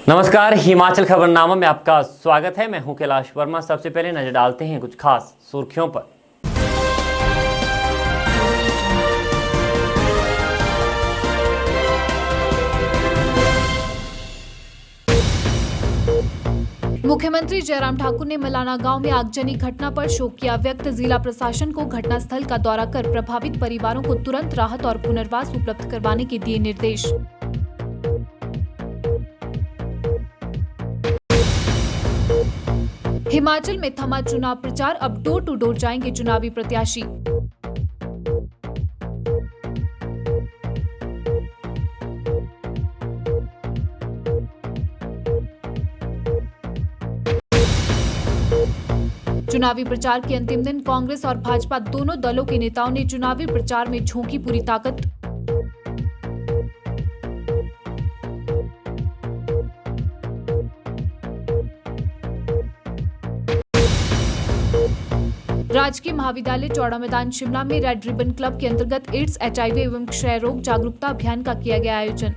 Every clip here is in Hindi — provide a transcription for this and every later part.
नमस्कार, हिमाचल खबरनामा में आपका स्वागत है। मैं हूं कैलाश वर्मा। सबसे पहले नजर डालते हैं कुछ खास सुर्खियों पर। मुख्यमंत्री जयराम ठाकुर ने मलाना गांव में आगजनी घटना पर शोक किया व्यक्त। जिला प्रशासन को घटनास्थल का दौरा कर प्रभावित परिवारों को तुरंत राहत और पुनर्वास उपलब्ध करवाने के दिए निर्देश। हिमाचल में थमा चुनाव प्रचार, अब डोर टू डोर जाएंगे चुनावी प्रत्याशी। चुनावी प्रचार के अंतिम दिन कांग्रेस और भाजपा दोनों दलों के नेताओं ने चुनावी प्रचार में झोंकी पूरी ताकत। राजकीय महाविद्यालय चौड़ा मैदान शिमला में रेड रिबन क्लब के अंतर्गत एड्स, HIV एवं क्षय रोग जागरूकता अभियान का किया गया आयोजन।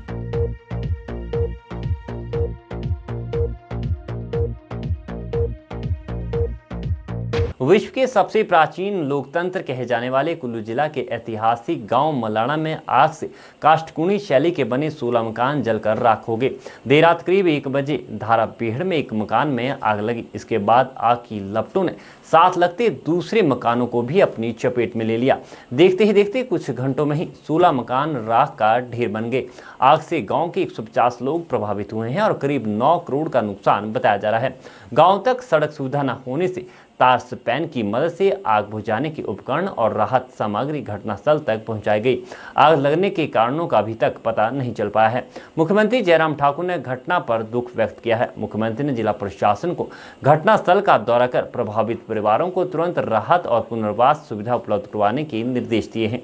विश्व के सबसे प्राचीन लोकतंत्र कहे जाने वाले कुल्लू जिला के ऐतिहासिक गांव मलाना में आग से काष्ठकुणी शैली के बने 16 मकान जलकर राख हो गए। देर रात करीब 1 बजे धारापीढ़ में एक मकान में आग लगी। इसके बाद आग की लपटों ने साथ लगते दूसरे मकानों को भी अपनी चपेट में ले लिया। देखते ही देखते कुछ घंटों में ही 16 मकान राख का ढेर बन गए। आग से गांव के 150 लोग प्रभावित हुए हैं और करीब 9 करोड़ का नुकसान बताया जा रहा है। गांव तक सड़क सुविधा न होने से तार स्पैन की मदद से आग बुझाने के उपकरण और राहत सामग्री घटनास्थल तक पहुंचाई गई। आग लगने के कारणों का अभी तक पता नहीं चल पाया है। मुख्यमंत्री जयराम ठाकुर ने घटना पर दुख व्यक्त किया है। मुख्यमंत्री ने जिला प्रशासन को घटनास्थल का दौरा कर प्रभावित परिवारों को तुरंत राहत और पुनर्वास सुविधा उपलब्ध करवाने के निर्देश दिए हैं।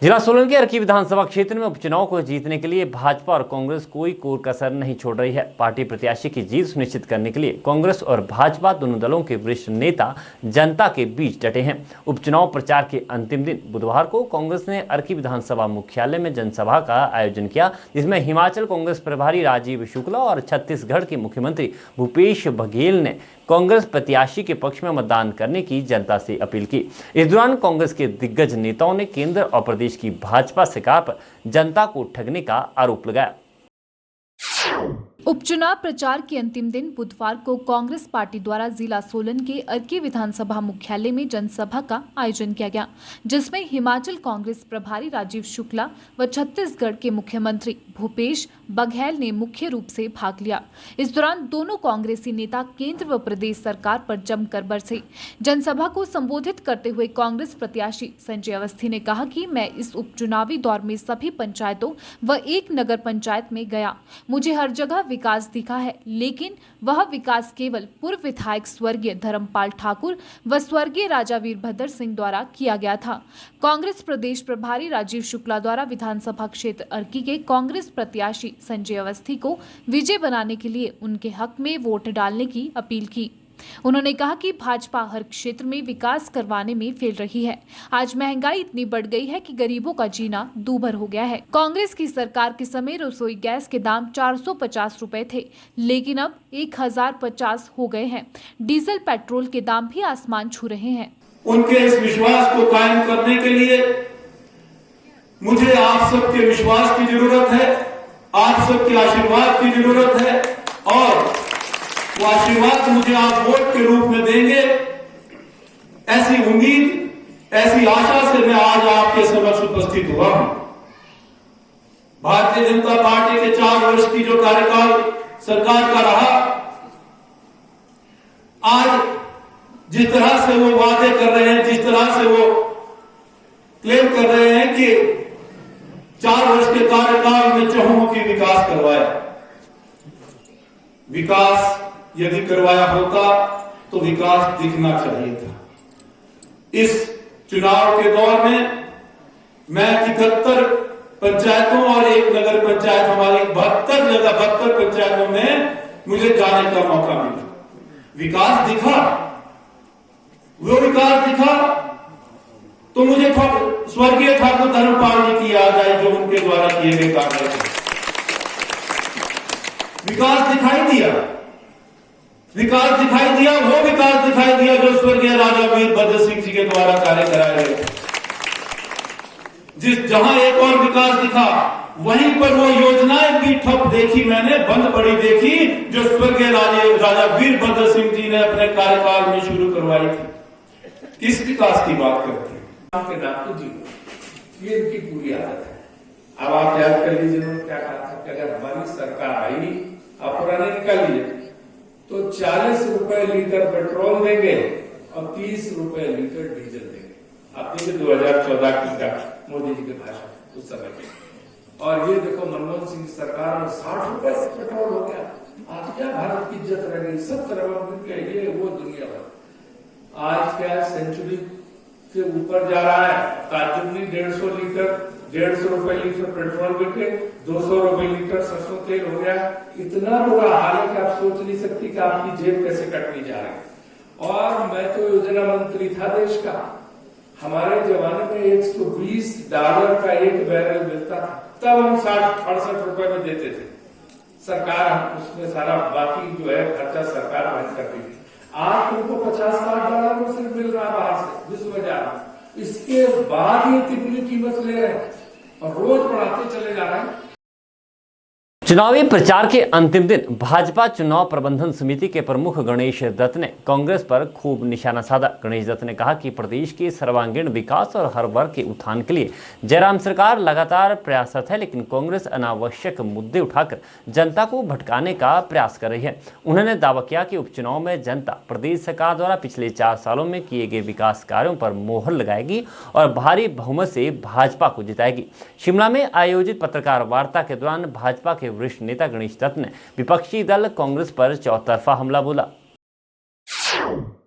जिला सोलन के अर्की विधानसभा क्षेत्र में उपचुनाव को जीतने के लिए भाजपा और कांग्रेस कोई कोर कसर नहीं छोड़ रही है। पार्टी प्रत्याशी की जीत सुनिश्चित करने के लिए कांग्रेस और भाजपा दोनों दलों के वरिष्ठ नेता जनता के बीच डटे हैं। उपचुनाव प्रचार के अंतिम दिन बुधवार को कांग्रेस ने अर्की विधानसभा मुख्यालय में जनसभा का आयोजन किया, जिसमें हिमाचल कांग्रेस प्रभारी राजीव शुक्ला और छत्तीसगढ़ के मुख्यमंत्री भूपेश बघेल ने कांग्रेस प्रत्याशी के पक्ष में मतदान करने की जनता से अपील की। इस दौरान कांग्रेस के दिग्गज नेताओं ने केंद्र और प्रदेश की भाजपा सरकार पर जनता को ठगने का आरोप लगाया। उपचुनाव प्रचार के अंतिम दिन बुधवार को कांग्रेस पार्टी द्वारा जिला सोलन के अर्की विधानसभा मुख्यालय में जनसभा का आयोजन किया गया, जिसमें हिमाचल कांग्रेस प्रभारी राजीव शुक्ला व छत्तीसगढ़ के मुख्यमंत्री भूपेश बघेल ने मुख्य रूप से भाग लिया। इस दौरान दोनों कांग्रेसी नेता केंद्र व प्रदेश सरकार पर जमकर बरसे। जनसभा को संबोधित करते हुए कांग्रेस प्रत्याशी संजय अवस्थी ने कहा कि मैं इस उपचुनावी दौर में सभी पंचायतों व एक नगर पंचायत में गया। मुझे हर जगह विकास दिखा है, लेकिन वह विकास केवल पूर्व विधायक स्वर्गीय धर्मपाल ठाकुर व स्वर्गीय राजा वीरभद्र सिंह द्वारा किया गया था। कांग्रेस प्रदेश प्रभारी राजीव शुक्ला द्वारा विधानसभा क्षेत्र अर्की के कांग्रेस प्रत्याशी संजय अवस्थी को विजय बनाने के लिए उनके हक में वोट डालने की अपील की। उन्होंने कहा कि भाजपा हर क्षेत्र में विकास करवाने में फेल रही है। आज महंगाई इतनी बढ़ गई है कि गरीबों का जीना दूभर हो गया है। कांग्रेस की सरकार के समय रसोई गैस के दाम 450 रुपए थे, लेकिन अब 1050 हो गए हैं। डीजल पेट्रोल के दाम भी आसमान छू रहे हैं। उनके इस विश्वास को कायम करने के लिए मुझे आप सबके विश्वास की जरूरत है, आप सबके आशीर्वाद की जरूरत है, और वो आशीर्वाद मुझे आप वोट के रूप में देंगे, ऐसी उम्मीद, ऐसी आशा से मैं आज आपके समक्ष उपस्थित हुआ हूं। भारतीय जनता पार्टी के 4 वर्ष की जो कार्यकाल सरकार का रहा, आज जिस तरह से वो वादे कर रहे हैं, जिस तरह से वो क्लेम कर रहे हैं कि 4 वर्ष के कार्यकाल में चहुमुखी विकास करवाया, विकास यदि करवाया होता तो विकास दिखना चाहिए था। इस चुनाव के दौर में मैं 71 पंचायतों और एक नगर पंचायत, हमारी 72 पंचायतों में मुझे जाने का मौका मिला। विकास दिखा, वो विकास दिखा तो मुझे स्वर्गीय ठाकुर धर्मपाल जी की याद आई, जो उनके द्वारा किए गए कार्य थे। विकास दिखाई दिया, विकास दिखाई दिया, वो विकास दिखाई दिया जो स्वर्गीय राजा वीरभद्र सिंह जी के द्वारा कार्य कराए गए। जहां एक और विकास दिखा, वहीं पर वो योजनाएं भी ठप देखी मैंने, बंद पड़ी देखी, जो स्वर्गीय राजा वीरभद्र सिंह जी ने अपने कार्यकाल में शुरू करवाई थी। किस विकास की बात करते हैं? आपके नाम तो जीरो, ये इनकी पूरी आदत है। अब आप याद कर लीजिए उन्होंने क्या कहा था कि अगर हमारी सरकार आई, आप पुराने निकाल लीजिए, तो 40 रुपए लीटर पेट्रोल देंगे और 30 रुपए लीटर डीजल देंगे। आप देखिए 2014 की मोदी जी के भाषण उस समय के। और ये देखो मनमोहन सिंह सरकार में 60 रुपए से पेट्रोल हो गया। आज क्या भारत की इज्जत रह गई? 70 रुपए, ये वो दुनिया भर। आज क्या सेंचुरी के ऊपर जा रहा है। ताजुब नहीं, 150 रुपए लीटर पेट्रोल बिके, 200 रुपए लीटर सरसों तेल हो गया। इतना बुरा हाल है कि आप सोच नहीं सकती कि आपकी जेब कैसे कटनी जा रही है। और मैं तो योजना मंत्री था देश का, हमारे जमाने में $120 का एक बैरल मिलता था, तब हम 60-68 रुपए में देते थे। सरकार उसमें सारा बाकी जो है खर्चा सरकार वहन करती थी। आज तुमको $50-60 में सिर्फ मिल रहा है बाहर से, विश्व बाजार। इसके बाद ये तिगुनी कीमत ले रहे हैं और रोज बढ़ाते चले जा रहे हैं। चुनावी प्रचार के अंतिम दिन भाजपा चुनाव प्रबंधन समिति के प्रमुख गणेश दत्त ने कांग्रेस पर खूब निशाना साधा। गणेश दत्त ने कहा कि प्रदेश के सर्वांगीण विकास और हर वर्ग के उत्थान के लिए जयराम सरकार लगातार प्रयासरत है, लेकिन कांग्रेस अनावश्यक मुद्दे उठाकर जनता को भटकाने का प्रयास कर रही है। उन्होंने दावा किया कि उपचुनाव में जनता प्रदेश सरकार द्वारा पिछले 4 सालों में किए गए विकास कार्यों पर मोहर लगाएगी और भारी बहुमत से भाजपा को जिताएगी। शिमला में आयोजित पत्रकार वार्ता के दौरान भाजपा के वरिष्ठ नेता गणेश दत्त ने विपक्षी दल कांग्रेस पर चौतरफा हमला बोला।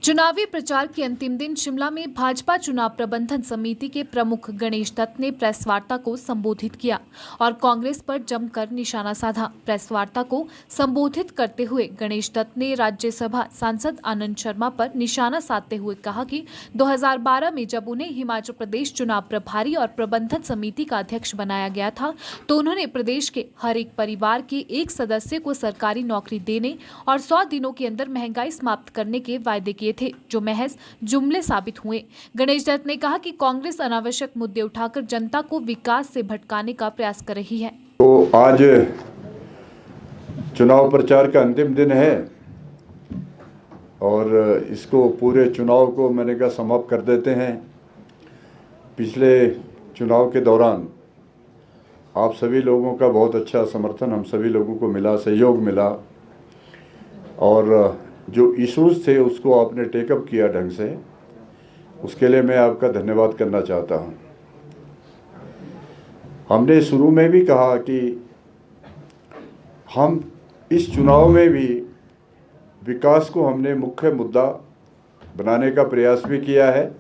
चुनावी प्रचार के अंतिम दिन शिमला में भाजपा चुनाव प्रबंधन समिति के प्रमुख गणेश दत्त ने प्रेस वार्ता को संबोधित किया और कांग्रेस पर जमकर निशाना साधा। प्रेस वार्ता को संबोधित करते हुए गणेश दत्त ने राज्यसभा सांसद आनंद शर्मा पर निशाना साधते हुए कहा कि 2012 में जब उन्हें हिमाचल प्रदेश चुनाव प्रभारी और प्रबंधन समिति का अध्यक्ष बनाया गया था, तो उन्होंने प्रदेश के हर एक परिवार के एक सदस्य को सरकारी नौकरी देने और 100 दिनों के अंदर महंगाई समाप्त करने के वायदे किए थे, जो महज जुमले साबित हुए। गणेश दत्त ने कहा कि कांग्रेस अनावश्यक मुद्दे उठाकर जनता को विकास से भटकाने का प्रयास कर रही है। तो आज चुनाव प्रचार का अंतिम दिन है और इसको पूरे चुनाव को मैंने कहा समाप्त कर देते हैं। पिछले चुनाव के दौरान आप सभी लोगों का बहुत अच्छा समर्थन हम सभी लोगों को मिला, सहयोग मिला और जो इश्यूज थे उसको आपने टेकअप किया ढंग से, उसके लिए मैं आपका धन्यवाद करना चाहता हूं। हमने शुरू में भी कहा कि हम इस चुनाव में भी विकास को हमने मुख्य मुद्दा बनाने का प्रयास भी किया है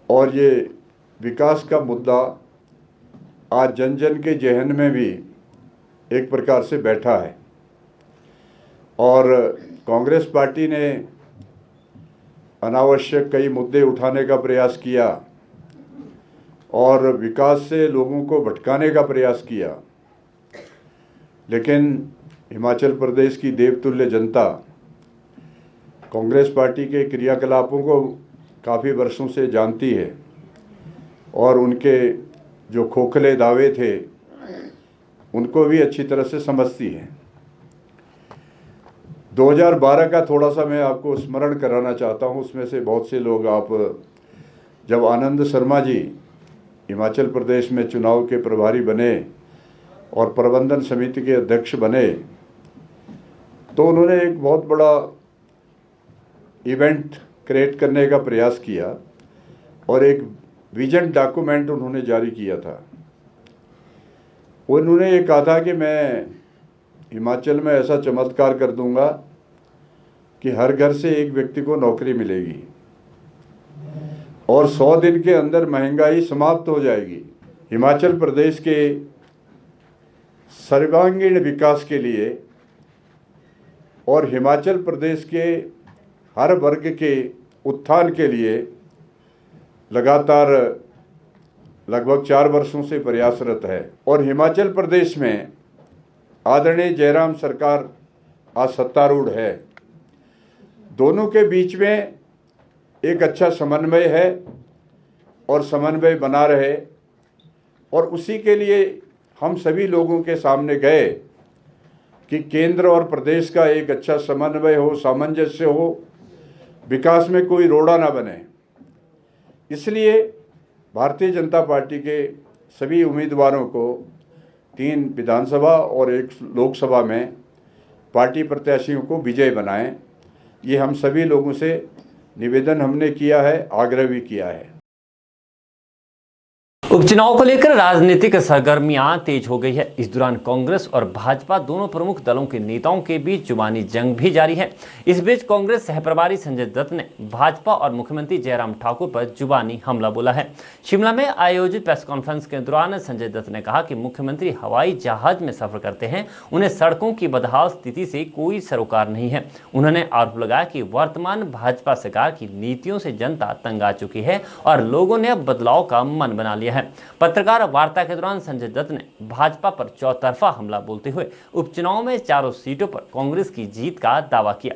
और ये विकास का मुद्दा आज जन जन के जहन में भी एक प्रकार से बैठा है। और कांग्रेस पार्टी ने अनावश्यक कई मुद्दे उठाने का प्रयास किया और विकास से लोगों को भटकाने का प्रयास किया, लेकिन हिमाचल प्रदेश की देवतुल्य जनता कांग्रेस पार्टी के क्रियाकलापों को काफ़ी वर्षों से जानती है और उनके जो खोखले दावे थे उनको भी अच्छी तरह से समझती है। 2012 का थोड़ा सा मैं आपको स्मरण कराना चाहता हूं। उसमें से बहुत से लोग, आप जब आनंद शर्मा जी हिमाचल प्रदेश में चुनाव के प्रभारी बने और प्रबंधन समिति के अध्यक्ष बने, तो उन्होंने एक बहुत बड़ा इवेंट क्रिएट करने का प्रयास किया और एक विजन डॉक्यूमेंट उन्होंने जारी किया था। उन्होंने ये कहा था कि मैं हिमाचल में ऐसा चमत्कार कर दूंगा कि हर घर से एक व्यक्ति को नौकरी मिलेगी और 100 दिन के अंदर महंगाई समाप्त हो जाएगी। हिमाचल प्रदेश के सर्वांगीण विकास के लिए और हिमाचल प्रदेश के हर वर्ग के उत्थान के लिए लगातार लगभग 4 वर्षों से प्रयासरत है। और हिमाचल प्रदेश में आदरणीय जयराम सरकार आज सत्तारूढ़ है। दोनों के बीच में एक अच्छा समन्वय है और समन्वय बना रहे, और उसी के लिए हम सभी लोगों के सामने गए कि केंद्र और प्रदेश का एक अच्छा समन्वय हो, सामंजस्य हो, विकास में कोई रोड़ा ना बने। इसलिए भारतीय जनता पार्टी के सभी उम्मीदवारों को 3 विधानसभा और 1 लोकसभा में पार्टी प्रत्याशियों को विजय बनाएं, ये हम सभी लोगों से निवेदन हमने किया है, आग्रह भी किया है। उपचुनाव को लेकर राजनीतिक सरगर्मियां तेज हो गई है। इस दौरान कांग्रेस और भाजपा दोनों प्रमुख दलों के नेताओं के बीच जुबानी जंग भी जारी है। इस बीच कांग्रेस सहप्रभारी संजय दत्त ने भाजपा और मुख्यमंत्री जयराम ठाकुर पर जुबानी हमला बोला है। शिमला में आयोजित प्रेस कॉन्फ्रेंस के दौरान संजय दत्त ने कहा कि मुख्यमंत्री हवाई जहाज में सफर करते हैं, उन्हें सड़कों की बदहाल स्थिति से कोई सरोकार नहीं है। उन्होंने आरोप लगाया कि वर्तमान भाजपा सरकार की नीतियों से जनता तंग आ चुकी है और लोगों ने अब बदलाव का मन बना लिया है। पत्रकार वार्ता के दौरान संजय दत्त ने भाजपा पर चौतरफा हमला बोलते हुए उपचुनाव में चारों सीटों पर कांग्रेस की जीत का दावा किया।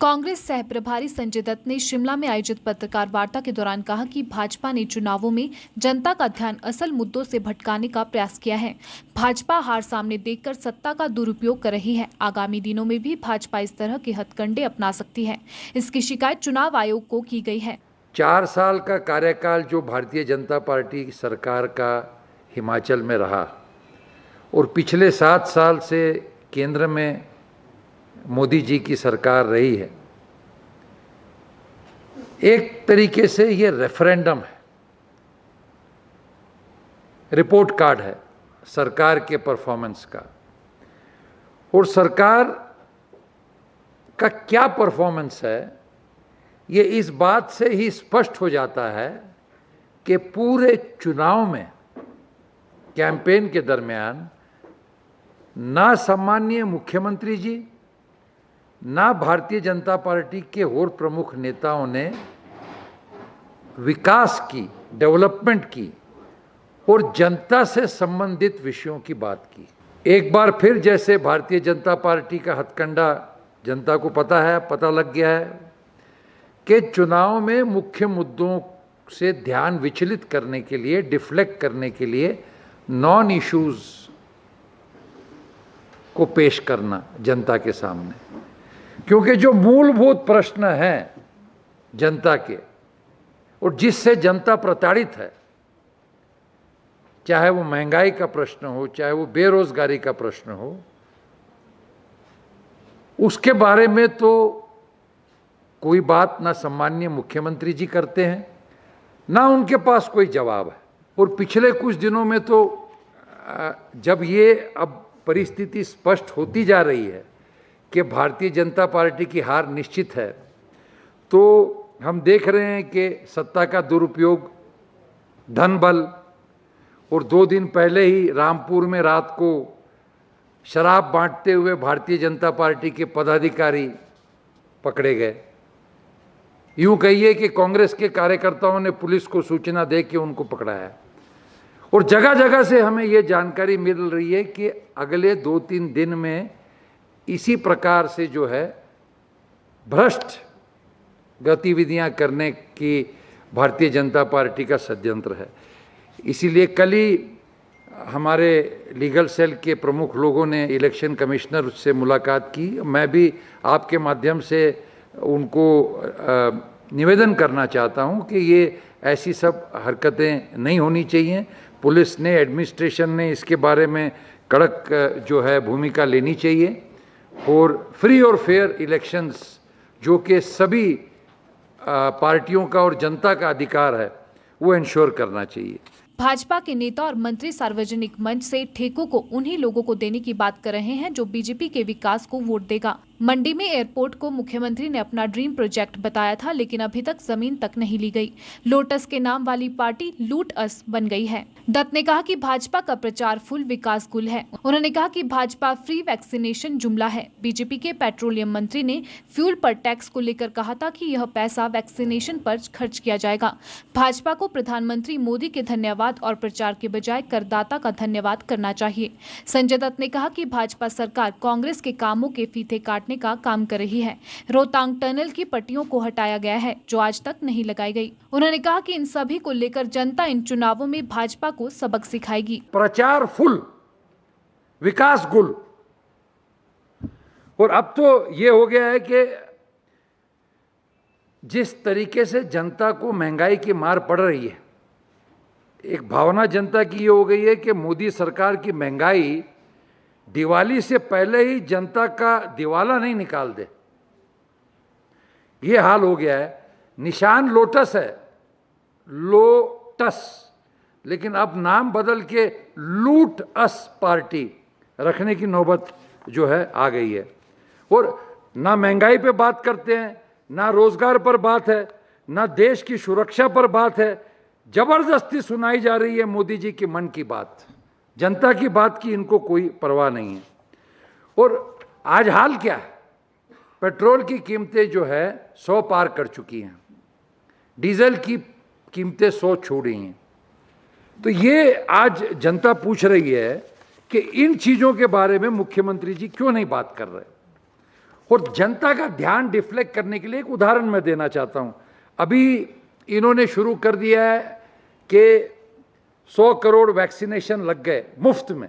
कांग्रेस सहप्रभारी संजय दत्त ने शिमला में आयोजित पत्रकार वार्ता के दौरान कहा कि भाजपा ने चुनावों में जनता का ध्यान असल मुद्दों से भटकाने का प्रयास किया है। भाजपा हार सामने देखकर सत्ता का दुरुपयोग कर रही है। आगामी दिनों में भी भाजपा इस तरह के हथकंडे अपना सकती है। इसकी शिकायत चुनाव आयोग को की गई है। 4 साल का कार्यकाल जो भारतीय जनता पार्टी सरकार का हिमाचल में रहा और पिछले 7 साल से केंद्र में मोदी जी की सरकार रही है, एक तरीके से ये रेफरेंडम है, रिपोर्ट कार्ड है सरकार के परफॉर्मेंस का। और सरकार का क्या परफॉर्मेंस है, ये इस बात से ही स्पष्ट हो जाता है कि पूरे चुनाव में कैंपेन के दरमियान ना सम्माननीय मुख्यमंत्री जी, ना भारतीय जनता पार्टी के और प्रमुख नेताओं ने विकास की, डेवलपमेंट की और जनता से संबंधित विषयों की बात की। एक बार फिर जैसे भारतीय जनता पार्टी का हथकंडा जनता को पता लग गया है कि चुनाव में मुख्य मुद्दों से ध्यान विचलित करने के लिए, डिफ्लेक्ट करने के लिए नॉन इश्यूज को पेश करना जनता के सामने, क्योंकि जो मूलभूत प्रश्न हैं जनता के और जिससे जनता प्रताड़ित है, चाहे वो महंगाई का प्रश्न हो, चाहे वो बेरोजगारी का प्रश्न हो, उसके बारे में तो कोई बात ना सम्माननीय मुख्यमंत्री जी करते हैं, ना उनके पास कोई जवाब है। और पिछले कुछ दिनों में तो जब ये अब परिस्थिति स्पष्ट होती जा रही है कि भारतीय जनता पार्टी की हार निश्चित है, तो हम देख रहे हैं कि सत्ता का दुरुपयोग, धन बल, और 2 दिन पहले ही रामपुर में रात को शराब बांटते हुए भारतीय जनता पार्टी के पदाधिकारी पकड़े गए। यूं कहिए कि कांग्रेस के कार्यकर्ताओं ने पुलिस को सूचना दे के उनको पकड़ा है। और जगह जगह से हमें ये जानकारी मिल रही है कि अगले 2-3 दिन में इसी प्रकार से जो है भ्रष्ट गतिविधियां करने की भारतीय जनता पार्टी का षड्यंत्र है। इसीलिए कल ही हमारे लीगल सेल के प्रमुख लोगों ने इलेक्शन कमिश्नर से मुलाकात की। मैं भी आपके माध्यम से उनको निवेदन करना चाहता हूं कि ये ऐसी सब हरकतें नहीं होनी चाहिए। पुलिस ने, एडमिनिस्ट्रेशन ने इसके बारे में कड़क जो है भूमिका लेनी चाहिए और फ्री और फेयर इलेक्शंस, जो कि सभी पार्टियों का और जनता का अधिकार है, वो इंश्योर करना चाहिए। भाजपा के नेता और मंत्री सार्वजनिक मंच से ठेकों को उन्हीं लोगों को देने की बात कर रहे हैं जो बीजेपी के विकास को वोट देगा। मंडी में एयरपोर्ट को मुख्यमंत्री ने अपना ड्रीम प्रोजेक्ट बताया था, लेकिन अभी तक जमीन तक नहीं ली गई। लोटस के नाम वाली पार्टी लूट अस बन गई है। दत्त ने कहा कि भाजपा का प्रचार फुल विकास गुल है। उन्होंने कहा कि भाजपा फ्री वैक्सीनेशन जुमला है। बीजेपी के पेट्रोलियम मंत्री ने फ्यूल पर टैक्स को लेकर कहा था कि यह पैसा वैक्सीनेशन पर खर्च किया जाएगा। भाजपा को प्रधानमंत्री मोदी के धन्यवाद और प्रचार के बजाय करदाता का धन्यवाद करना चाहिए। संजय दत्त ने कहा कि भाजपा सरकार कांग्रेस के कामों के फीते काटने का काम कर रही है। रोहतांग टनल की पट्टियों को हटाया गया है, जो आज तक नहीं लगाई गई। उन्होंने कहा कि इन सभी को लेकर जनता इन चुनावों में भाजपा को सबक सिखाएगी। प्रचार फुल, विकास गुल। और अब तो ये हो गया है कि जिस तरीके से जनता को महंगाई की मार पड़ रही है, एक भावना जनता की ये हो गई है कि मोदी सरकार की महंगाई दिवाली से पहले ही जनता का दिवाला नहीं निकाल दे। ये हाल हो गया है। निशान लोटस है, लोटस, लेकिन अब नाम बदल के लूट अस पार्टी रखने की नौबत जो है आ गई है। और ना महंगाई पे बात करते हैं, ना रोजगार पर बात है, ना देश की सुरक्षा पर बात है। जबरदस्ती सुनाई जा रही है मोदी जी की मन की बात, जनता की बात की इनको कोई परवाह नहीं है। और आज हाल क्या है, पेट्रोल की कीमतें जो है 100 पार कर चुकी हैं, डीजल की कीमतें 100 छू रही हैं। तो ये आज जनता पूछ रही है कि इन चीज़ों के बारे में मुख्यमंत्री जी क्यों नहीं बात कर रहे। और जनता का ध्यान डिफ्लेक्ट करने के लिए एक उदाहरण मैं देना चाहता हूं। अभी इन्होंने शुरू कर दिया है कि 100 करोड़ वैक्सीनेशन लग गए मुफ्त में,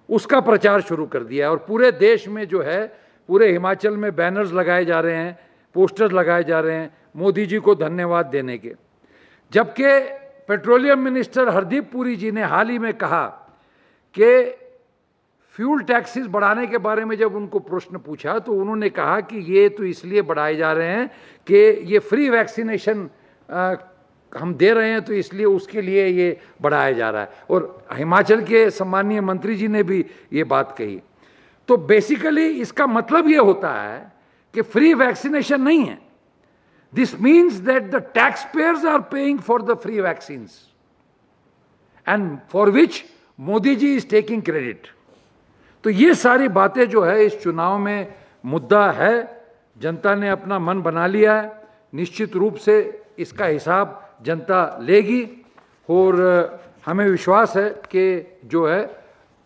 उसका प्रचार शुरू कर दिया है। और पूरे देश में जो है, पूरे हिमाचल में बैनर्स लगाए जा रहे हैं, पोस्टर्स लगाए जा रहे हैं मोदी जी को धन्यवाद देने के। जबकि पेट्रोलियम मिनिस्टर हरदीप पुरी जी ने हाल ही में कहा कि फ्यूल टैक्सेस बढ़ाने के बारे में जब उनको प्रश्न पूछा तो उन्होंने कहा कि ये तो इसलिए बढ़ाए जा रहे हैं कि ये फ्री वैक्सीनेशन हम दे रहे हैं, तो इसलिए उसके लिए ये बढ़ाया जा रहा है। और हिमाचल के सम्मानीय मंत्री जी ने भी ये बात कही। तो बेसिकली इसका मतलब ये होता है कि फ्री वैक्सीनेशन नहीं है। This means that the taxpayers are paying for the free vaccines and for which Modi ji is taking credit. तो ये सारी बातें जो है इस चुनाव में मुद्दा है। जनता ने अपना मन बना लिया है, निश्चित रूप से इसका हिसाब जनता लेगी। और हमें विश्वास है कि जो है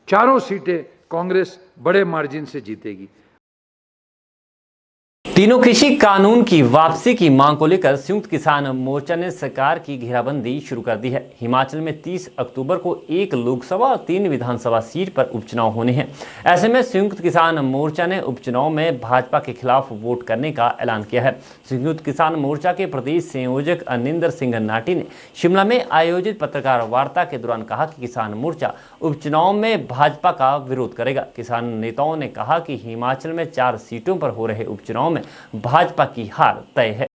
चारों सीटें कांग्रेस बड़े मार्जिन से जीतेगी। तीनों कृषि कानून की वापसी की मांग को लेकर संयुक्त किसान मोर्चा ने सरकार की घेराबंदी शुरू कर दी है। हिमाचल में 30 अक्टूबर को 1 लोकसभा और 3 विधानसभा सीट पर उपचुनाव होने हैं। ऐसे में संयुक्त किसान मोर्चा ने उपचुनाव में भाजपा के खिलाफ वोट करने का ऐलान किया है। संयुक्त किसान मोर्चा के प्रदेश संयोजक अनिंदर सिंह नाटी ने शिमला में आयोजित पत्रकार वार्ता के दौरान कहा कि किसान मोर्चा उपचुनाव में भाजपा का विरोध करेगा। किसान नेताओं ने कहा कि हिमाचल में 4 सीटों पर हो रहे उपचुनाव में भाजपा की हार तय है।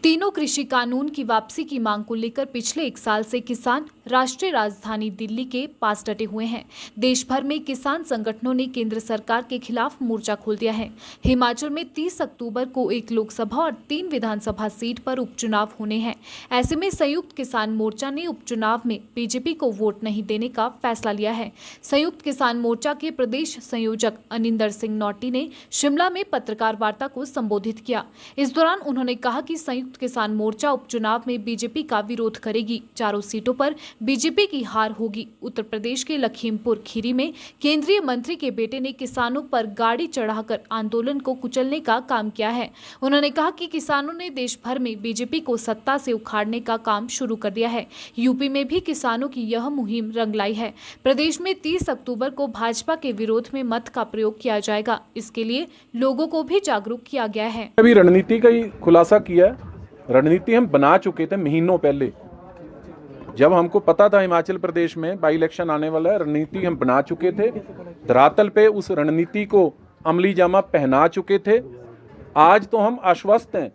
तीनों कृषि कानून की वापसी की मांग को लेकर पिछले 1 साल से किसान राष्ट्रीय राजधानी दिल्ली के पास डटे हुए हैं। देश भर में किसान संगठनों ने केंद्र सरकार के खिलाफ मोर्चा खोल दिया है। हिमाचल में 30 अक्टूबर को 1 लोकसभा और 3 विधानसभा सीट पर उपचुनाव होने हैं। ऐसे में संयुक्त किसान मोर्चा ने उपचुनाव में बीजेपी को वोट नहीं देने का फैसला लिया है। संयुक्त किसान मोर्चा के प्रदेश संयोजक अनिंदर सिंह नौटी ने शिमला में पत्रकार वार्ता को संबोधित किया। इस दौरान उन्होंने कहा कि संयुक्त किसान मोर्चा उपचुनाव में बीजेपी का विरोध करेगी। चारों सीटों पर बीजेपी की हार होगी। उत्तर प्रदेश के लखीमपुर खीरी में केंद्रीय मंत्री के बेटे ने किसानों पर गाड़ी चढ़ाकर आंदोलन को कुचलने का काम किया है। उन्होंने कहा कि किसानों ने देश भर में बीजेपी को सत्ता से उखाड़ने का काम शुरू कर दिया है। यूपी में भी किसानों की यह मुहिम रंग लाई है। प्रदेश में 30 अक्टूबर को भाजपा के विरोध में मत का प्रयोग किया जाएगा। इसके लिए लोगों को भी जागरूक किया गया है। अभी रणनीति का ही खुलासा किया। रणनीति हम बना चुके थे महीनों पहले, जब हमको पता था हिमाचल प्रदेश में बाई इलेक्शन आने वाला है। रणनीति हम बना चुके थे, धरातल पे उस रणनीति को अमली जामा पहना चुके थे। आज तो हम आश्वस्त हैं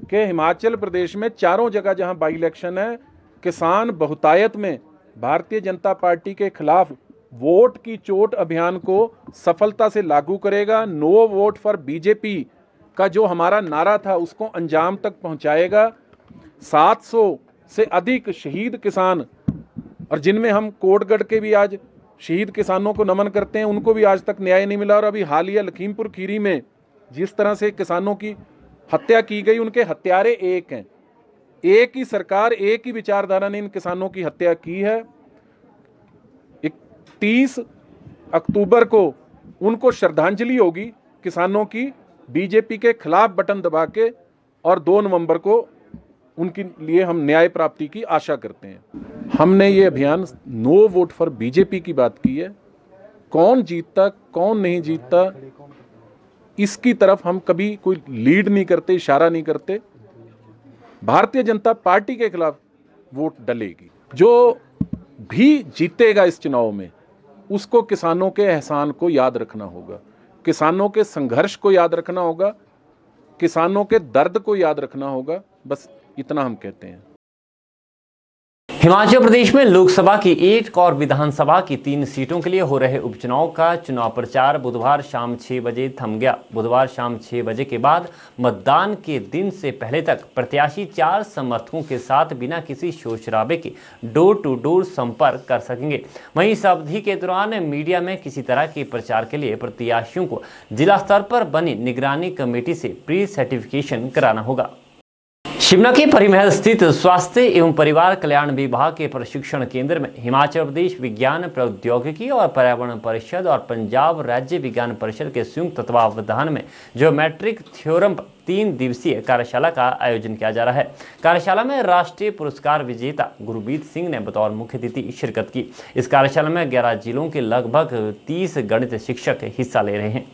कि हिमाचल प्रदेश में चारों जगह जहां बाई इलेक्शन है, किसान बहुतायत में भारतीय जनता पार्टी के खिलाफ वोट की चोट अभियान को सफलता से लागू करेगा। नो वोट फॉर बीजेपी का जो हमारा नारा था उसको अंजाम तक पहुंचाएगा। 700 से अधिक शहीद किसान, और जिनमें हम कोटगढ़ के भी आज शहीद किसानों को नमन करते हैं, उनको भी आज तक न्याय नहीं मिला। और अभी हालिया लखीमपुर खीरी में जिस तरह से किसानों की हत्या की गई, उनके हत्यारे एक हैं। एक ही सरकार, एक ही विचारधारा ने इन किसानों की हत्या की है। 30 अक्टूबर को उनको श्रद्धांजलि होगी किसानों की, बीजेपी के खिलाफ बटन दबा के, और 2 नवंबर को उनके लिए हम न्याय प्राप्ति की आशा करते हैं। हमने ये अभियान नो वोट फॉर बीजेपी की बात की है। कौन जीतता कौन नहीं जीतता इसकी तरफ हम कभी कोई लीड नहीं करते, इशारा नहीं करते। भारतीय जनता पार्टी के खिलाफ वोट डलेगी। जो भी जीतेगा इस चुनाव में, उसको किसानों के एहसान को याद रखना होगा, किसानों के संघर्ष को याद रखना होगा, किसानों के दर्द को याद रखना होगा। बस इतना हम कहते हैं। हिमाचल प्रदेश में लोकसभा की 1 और विधानसभा की 3 सीटों के लिए हो रहे उपचुनाव का चुनाव प्रचार बुधवार शाम 6 बजे थम गया। बुधवार शाम 6 बजे के बाद मतदान के दिन से पहले तक प्रत्याशी 4 समर्थकों के साथ बिना किसी शोर शराबे के डोर टू डोर संपर्क कर सकेंगे। वहीं इस अवधि के दौरान मीडिया में किसी तरह के प्रचार के लिए प्रत्याशियों को जिला स्तर पर बनी निगरानी कमेटी से प्री सर्टिफिकेशन कराना होगा। शिमला के परिमहल स्थित स्वास्थ्य एवं परिवार कल्याण विभाग के प्रशिक्षण केंद्र में हिमाचल प्रदेश विज्ञान प्रौद्योगिकी और पर्यावरण परिषद और पंजाब राज्य विज्ञान परिषद के संयुक्त तत्वावधान में ज्योमेट्रिक थ्योरम 3 दिवसीय कार्यशाला का आयोजन किया जा रहा है। कार्यशाला में राष्ट्रीय पुरस्कार विजेता गुरमीत सिंह ने बतौर मुख्य अतिथि शिरकत की। इस कार्यशाला में 11 जिलों के लगभग 30 गणित शिक्षक हिस्सा ले रहे हैं।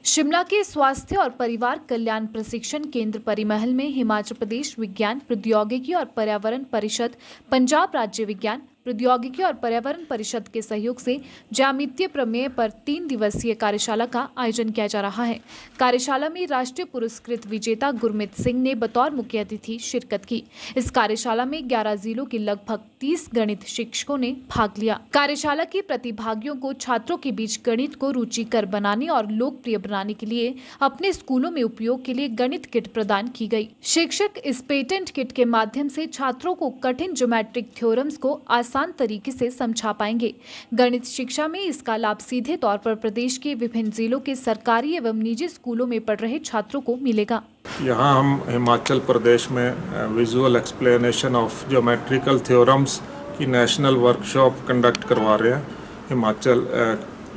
शिमला के स्वास्थ्य और परिवार कल्याण प्रशिक्षण केंद्र परिमहल में हिमाचल प्रदेश विज्ञान प्रौद्योगिकी और पर्यावरण परिषद, पंजाब राज्य विज्ञान प्रौद्योगिकी और पर्यावरण परिषद के सहयोग से ज्यामितीय प्रमेय पर 3 दिवसीय कार्यशाला का आयोजन किया जा रहा है। कार्यशाला में राष्ट्रीय पुरस्कृत विजेता गुरमीत सिंह ने बतौर मुख्य अतिथि शिरकत की। इस कार्यशाला में 11 जिलों के लगभग 30 गणित शिक्षकों ने भाग लिया। कार्यशाला के प्रतिभागियों को छात्रों के बीच गणित को रुचिकर बनाने और लोकप्रिय बनाने के लिए अपने स्कूलों में उपयोग के लिए गणित किट प्रदान की गई। शिक्षक इस पेटेंट किट के माध्यम से छात्रों को कठिन ज्योमेट्रिक थ्योरम्स को आसान तरीके से समझा पाएंगे। गणित शिक्षा में इसका लाभ सीधे तौर पर प्रदेश के विभिन्न जिलों के सरकारी एवं निजी स्कूलों में पढ़ रहे छात्रों को मिलेगा। यहाँ हम हिमाचल प्रदेश में visual explanation of geometrical theorems की नेशनल वर्कशॉप कंडक्ट करवा रहे हैं। Himachal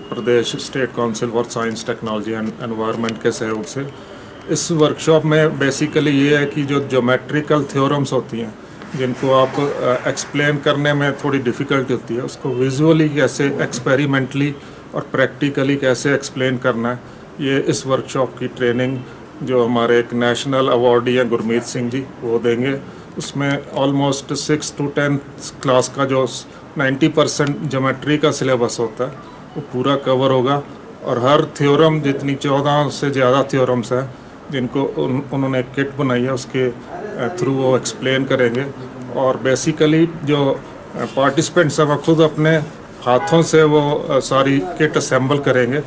Pradesh state council for science technology and environment के सहयोग से इस वर्कशॉप में बेसिकली ये है कि जो ज्योमेट्रिकल थ्योरम्स होती हैं जिनको आप एक्सप्लेन करने में थोड़ी डिफ़िकल्टी होती है, उसको विजुअली कैसे, एक्सपेरिमेंटली और प्रैक्टिकली कैसे एक्सप्लेन करना है, ये इस वर्कशॉप की ट्रेनिंग जो हमारे एक नेशनल अवार्डी हैं गुरमीत सिंह जी वो देंगे। उसमें ऑलमोस्ट 6 to 10 क्लास का जो 90% ज्योमेट्री का सिलेबस होता है वो पूरा कवर होगा। और हर थ्योरम, जितनी 14 से ज़्यादा थ्योरम्स हैं जिनको उन्होंने किट बनाई है, उसके थ्रू वो एक्सप्लेन करेंगे। और बेसिकली जो पार्टिसिपेंट्स हैं वो खुद अपने हाथों से वो सारी किट असेंबल करेंगे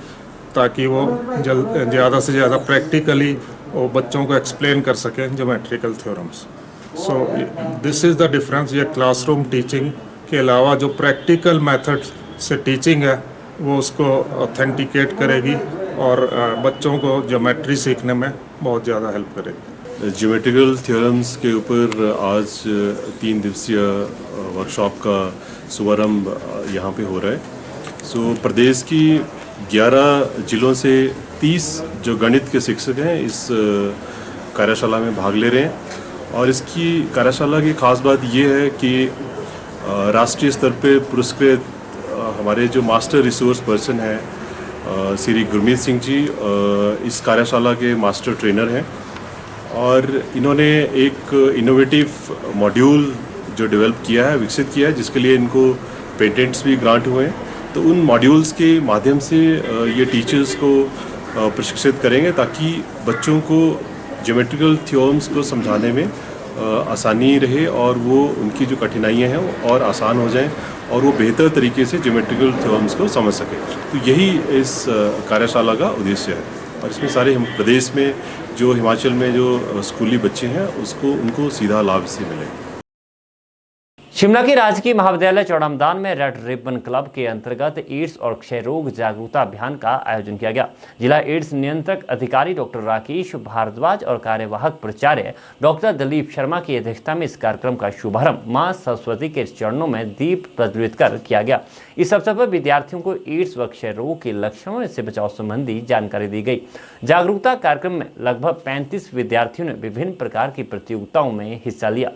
ताकि वो ज़्यादा से ज़्यादा प्रैक्टिकली वो बच्चों को एक्सप्लेन कर सकें geometrical theorems. So this is the difference. ये क्लासरूम टीचिंग के अलावा जो प्रैक्टिकल मेथड से टीचिंग है वो उसको ऑथेंटिकेट करेगी और बच्चों को ज्योमेट्री सीखने में बहुत ज़्यादा हेल्प करेगी। ज्योमेट्रिकल थ्योरम्स के ऊपर आज 3 दिवसीय वर्कशॉप का शुभारंभ यहाँ पे हो रहा है। सो प्रदेश की 11 जिलों से 30 जो गणित के शिक्षक हैं इस कार्यशाला में भाग ले रहे हैं। और इसकी कार्यशाला की खास बात ये है कि राष्ट्रीय स्तर पे पुरस्कृत हमारे जो मास्टर रिसोर्स पर्सन हैं श्री गुरमीत सिंह जी इस कार्यशाला के मास्टर ट्रेनर हैं और इन्होंने एक इनोवेटिव मॉड्यूल जो डेवलप किया है, विकसित किया है, जिसके लिए इनको पेटेंट्स भी ग्रांट हुए हैं। तो उन मॉड्यूल्स के माध्यम से ये टीचर्स को प्रशिक्षित करेंगे ताकि बच्चों को ज्योमेट्रिकल थ्योरम्स को समझाने में आसानी रहे और वो उनकी जो कठिनाइयाँ हैं वो और आसान हो जाएं और वो बेहतर तरीके से ज्योमेट्रिकल थ्योरम्स को समझ सकें। तो यही इस कार्यशाला का उद्देश्य है और इसमें सारे हम प्रदेश में जो हिमाचल में जो स्कूली बच्चे हैं उनको सीधा लाभ से मिले। शिमला के राजकीय महाविद्यालय चौड़ामदान में रेड रिबन क्लब के अंतर्गत एड्स और क्षय रोग जागरूकता अभियान का आयोजन किया गया। जिला एड्स नियंत्रक अधिकारी डॉक्टर राकेश भारद्वाज और कार्यवाहक प्राचार्य डॉक्टर दलीप शर्मा की अध्यक्षता में इस कार्यक्रम का शुभारंभ मां सरस्वती के चरणों में दीप प्रज्वलित कर किया गया। इस अवसर पर विद्यार्थियों को एड्स व क्षय रोग के लक्षणों से बचाव संबंधी जानकारी दी गई। जागरूकता कार्यक्रम में लगभग 35 विद्यार्थियों ने विभिन्न प्रकार की प्रतियोगिताओं में हिस्सा लिया।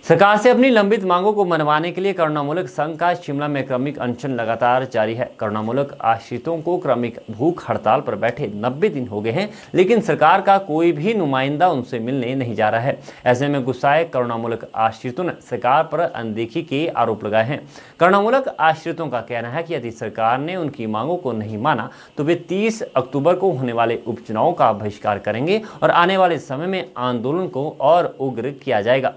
सरकार से अपनी लंबित मांगों को मनवाने के लिए करुणामूलक संघ का शिमला में क्रमिक अनशन लगातार जारी है। करुणामूलक आश्रितों को क्रमिक भूख हड़ताल पर बैठे 90 दिन हो गए हैं, लेकिन सरकार का कोई भी नुमाइंदा उनसे मिलने नहीं जा रहा है। ऐसे में गुस्साए करुणामूलक आश्रितों ने सरकार पर अनदेखी के आरोप लगाए हैं। करुणामूलक आश्रितों का कहना है कि यदि सरकार ने उनकी मांगों को नहीं माना तो वे 30 अक्टूबर को होने वाले उपचुनाव का बहिष्कार करेंगे और आने वाले समय में आंदोलन को और उग्र किया जाएगा।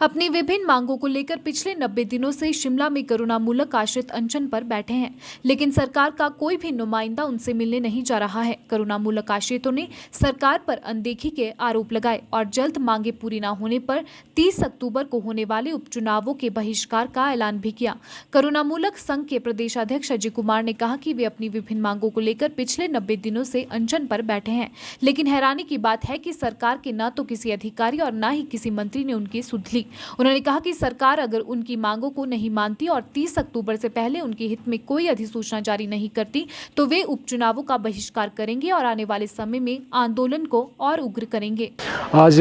अपनी विभिन्न मांगों को लेकर पिछले 90 दिनों से शिमला में करुणामूलक आश्रित अनशन पर बैठे हैं, लेकिन सरकार का कोई भी नुमाइंदा उनसे मिलने नहीं जा रहा है। करुणामूलक आश्रितों ने सरकार पर अनदेखी के आरोप लगाए और जल्द मांगे पूरी न होने पर 30 अक्टूबर को होने वाले उपचुनावों के बहिष्कार का ऐलान भी किया। करुणामूलक संघ के प्रदेशाध्यक्ष अजय कुमार ने कहा कि वे अपनी विभिन्न मांगों को लेकर पिछले 90 दिनों से अनशन पर बैठे हैं, लेकिन हैरानी की बात है कि सरकार के न तो किसी अधिकारी और न ही किसी मंत्री ने उनकी सुध ली। उन्होंने कहा कि सरकार अगर उनकी मांगों को नहीं मानती और 30 अक्टूबर से पहले उनके हित में कोई अधिसूचना जारी नहीं करती तो वे उपचुनावों का बहिष्कार करेंगे और आने वाले समय में आंदोलन को और उग्र करेंगे। आज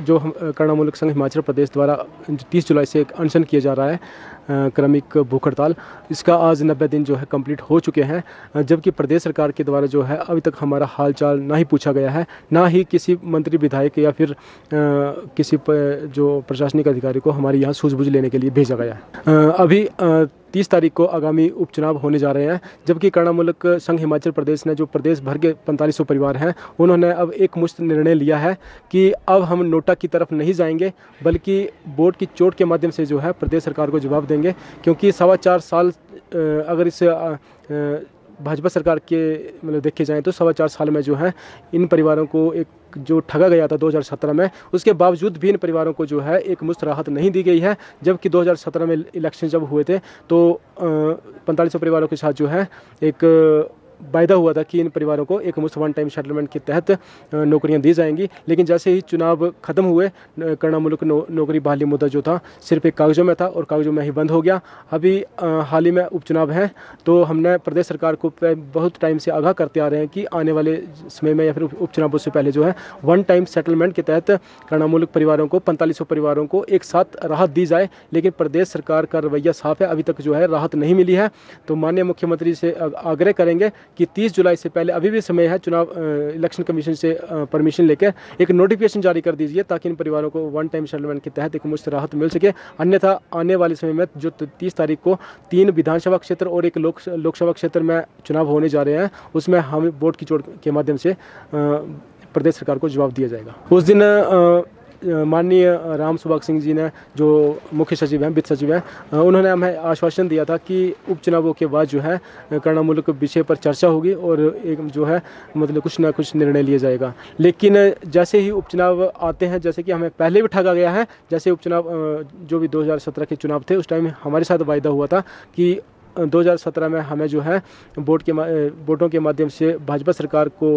जो करुणामूलक संघ हिमाचल प्रदेश द्वारा 30 जुलाई से एक अनशन किया जा रहा है, क्रमिक भूख हड़ताल, इसका आज 90 दिन जो है कंप्लीट हो चुके हैं, जबकि प्रदेश सरकार के द्वारा जो है अभी तक हमारा हाल चाल ना ही पूछा गया है, ना ही किसी मंत्री विधायक या फिर किसी जो प्रशासनिक अधिकारी को हमारे यहाँ सूझबूझ लेने के लिए भेजा गया है। अभी 30 तारीख को आगामी उपचुनाव होने जा रहे हैं, जबकि करुणामूलक संघ हिमाचल प्रदेश ने जो प्रदेश भर के 4500 परिवार हैं उन्होंने अब एक मुश्त निर्णय लिया है कि अब हम नोटा की तरफ नहीं जाएंगे बल्कि वोट की चोट के माध्यम से जो है प्रदेश सरकार को जवाब देंगे, क्योंकि 4.25 साल अगर इस भाजपा सरकार के मतलब देखे जाएँ तो 4.25 साल में जो है इन परिवारों को एक जो ठगा गया था 2017 में, उसके बावजूद भी इन परिवारों को जो है एक मुश्त राहत नहीं दी गई है। जबकि 2017 में इलेक्शन जब हुए थे तो 4500 परिवारों के साथ जो है एक वायदा हुआ था कि इन परिवारों को एक मुश्त वन टाइम सेटलमेंट के तहत नौकरियां दी जाएंगी, लेकिन जैसे ही चुनाव खत्म हुए करुणामूलक नौकरी बहाली मुद्दा जो था सिर्फ एक कागजों में था और कागजों में ही बंद हो गया। अभी हाल ही में उपचुनाव है तो हमने प्रदेश सरकार को बहुत टाइम से आगाह करते आ रहे हैं कि आने वाले समय में या फिर उपचुनावों से पहले जो है वन टाइम सेटलमेंट के तहत करुणामूलक परिवारों को 4500 परिवारों को एक साथ राहत दी जाए, लेकिन प्रदेश सरकार का रवैया साफ है, अभी तक जो है राहत नहीं मिली है। तो माननीय मुख्यमंत्री से आग्रह करेंगे कि 30 जुलाई से पहले अभी भी समय है, चुनाव इलेक्शन कमीशन से परमिशन लेकर एक नोटिफिकेशन जारी कर दीजिए ताकि इन परिवारों को वन टाइम सेटलमेंट के तहत एक मुश्त राहत मिल सके। अन्यथा आने वाले समय में जो 30 तारीख को 3 विधानसभा क्षेत्र और एक लोकसभा क्षेत्र में चुनाव होने जा रहे हैं, उसमें हम वोट की चोट के माध्यम से प्रदेश सरकार को जवाब दिया जाएगा। उस दिन माननीय राम सुभाग सिंह जी ने जो मुख्य सचिव हैं, वित्त सचिव हैं, उन्होंने हमें आश्वासन दिया था कि उपचुनावों के बाद जो है करुणामूलक विषय पर चर्चा होगी और एक जो है मतलब कुछ ना कुछ निर्णय लिया जाएगा। लेकिन जैसे ही उपचुनाव आते हैं, जैसे कि हमें पहले भी ठगा गया है, जैसे उपचुनाव जो भी 2017 के चुनाव थे उस टाइम हमारे साथ वायदा हुआ था कि 2017 में हमें जो है वोटों के माध्यम से भाजपा सरकार को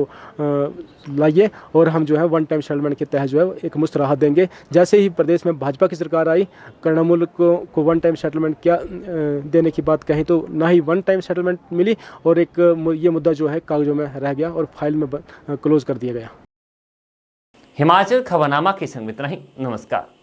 लाइए और हम जो है वन टाइम सेटलमेंट के तहत जो है एक मुश्त राहत देंगे। जैसे ही प्रदेश में भाजपा की सरकार आई, करुणामूलक को वन टाइम सेटलमेंट क्या देने की बात कहीं तो ना ही वन टाइम सेटलमेंट मिली और एक ये मुद्दा जो है कागजों में रह गया और फाइल में क्लोज कर दिया गया। हिमाचल खबरनामा के संग इतना ही। नमस्कार।